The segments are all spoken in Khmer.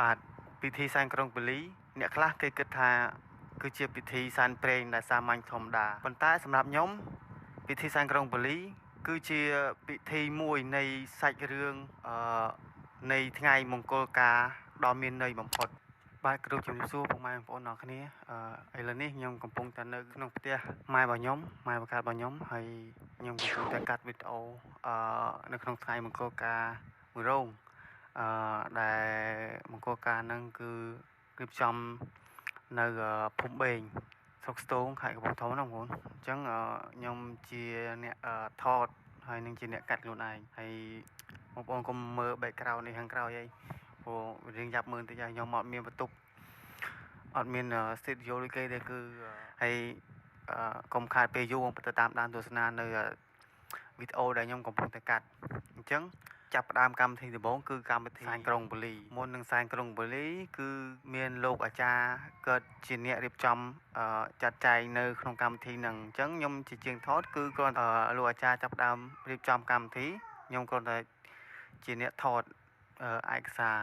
បាទពិធីសែនក្រុងពលីអ្នកខ្លះគេគិតថាគឺជាពិធីសែនព្រេនដែលសាមញ្ញធម្មតាប៉ុន្តែសម្រាប់ខ្ញុំពិធីសែនក្រុងពលីគឺជាពិធីមួយនៃសាច់រឿងនៃថ្ងៃមង្គលការដ៏មានន័យបំផុតបាទគ្រូជំរាបសួរពុកម៉ែបងប្អូនទាំងគ្នាឥឡូវនេះខ្ញុំកំពុងតែនៅក្នុងផ្ទះម៉ែរបស់ខ្ញុំម៉ែបង្កើតរបស់ខ្ញុំហើយខ្ញុំកំពុងតែកាត់វីដេអូនៅក្នុងថ្ងៃមង្គលការមួយរោងដែលមង្គលការហ្នឹងគឺរៀបចំនៅភូមិបេងស្រុកស្ទងខេត្តកំពង់ធំណាបងប្អូនអញ្ចឹងខ្ញុំជាអ្នកថតហើយនឹងជាអ្នកកាត់ខ្លួនឯងហើយបងប្អូនកុំមើល background នេះខាងក្រោយអីព្រោះរៀងយ៉ាប់មើលតិចហើយខ្ញុំអត់មានបន្ទប់អត់មាន studio ដូចគេទេគឺហើយកុំខាតពេលយូរទៅតាមដានទស្សនានៅវីដេអូដែលខ្ញុំកំពុងតែកាត់អញ្ចឹងចាប់ផ្ដើមកម្មវិធីដំបូងគឺកម្មវិធីសែនក្រុងពលីមុននឹងសែនក្រុងពលីគឺមានលោកអាចារ្យកើតជាអ្នករៀបចំចាត់ចែងនៅក្នុងកម្មវិធីហ្នឹងអញ្ចឹងខ្ញុំជាជាងថតគឺគ្រាន់តែលោកអាចារ្យចាប់ផ្ដើមរៀបចំកម្មវិធីខ្ញុំគ្រាន់តែជាអ្នកថតឯកសារ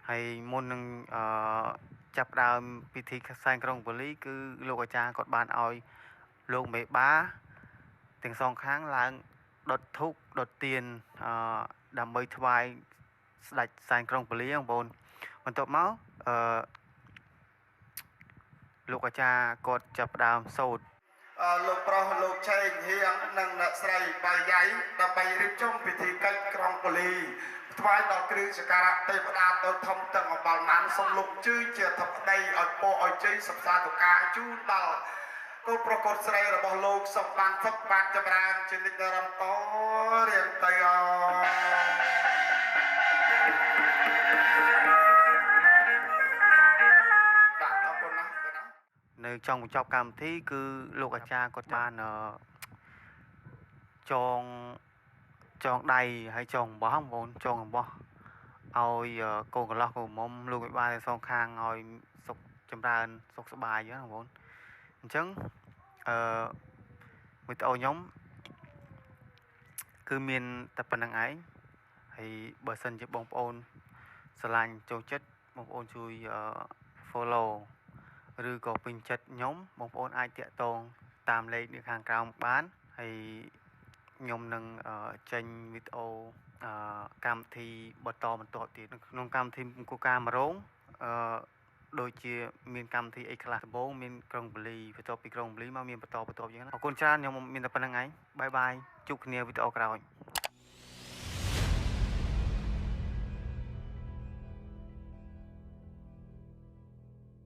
ហើយមុននឹងចាប់ផ្ដើមពិធីសែនក្រុងពលីគឺលោកអាចារ្យគាត់បានឲ្យលោកមេបាទាំងសងខាងឡើងដុតធូបដុតទៀនដើម្បីថ្វាយស្ដេចសែនក្រុងពលីបងប្អូនបន្ទាប់មកលោកអាចារ្យគាត់ចាប់ផ្ដើមសូត្រលោកប្រុសលោកឆេងហៀងនិងអ្នកស្រីបាយ័យដើម្បីរៀបចំពិធីកិច្ចក្រុងពលីថ្វាយដល់គ្រឿងសក្ការៈទេវតាទៅធំទាំងអបាលណានសូមលោកជឿជាធិបតីឲ្យពរឲ្យជ័យសុខសាធុការជូនដល់កូនប្រុសកូនស្រីរបស់លោកសុខបានសុខបានចម្រើនជានិច្ចនិរន្តរ៍រៀងទៅនៅចុងបញ្ចប់កម្មវិធីគឺលោកអាចារ្យគាត់បានចងដៃហើយចងអំបោះបងប្អូនចងអំបោះឲ្យកូនកន្លោះកូនមុំលោកវិបាលទាំងសងខាងឲ្យសុខចម្រើនសុខសប្បាយហ្នឹងបងប្អូនអញ្ចឹងវីដេអូខ្ញុំគឺមានតែប៉ុណ្្នឹងឯងហើយបើសិនជាបងប្អូនស្រឡាញ់ចូលចិត្តបងប្អូនជួយ follow ឬក៏ពេញចិត្តខ្ញុំបងប្អូនអាចតាក់ទងតាមលេខនៅខាងក្រោមបានហើយខ្ញុំនឹងចេញវីដេអូកម្មវិធីបន្តទៀតក្នុងកម្មវិធីមង្គលការមរងដូចជាមានកម្មវិធីអីខ្លះដំបូងមានក្រុងពលីបន្ទាប់ពីក្រុងពលីមកមានបន្តអរគុណច្រើនខ្ញុំមានតែប៉ុណ្្នឹងឯងបាយបាយជួបគ្នាវីដេអូក្រោយ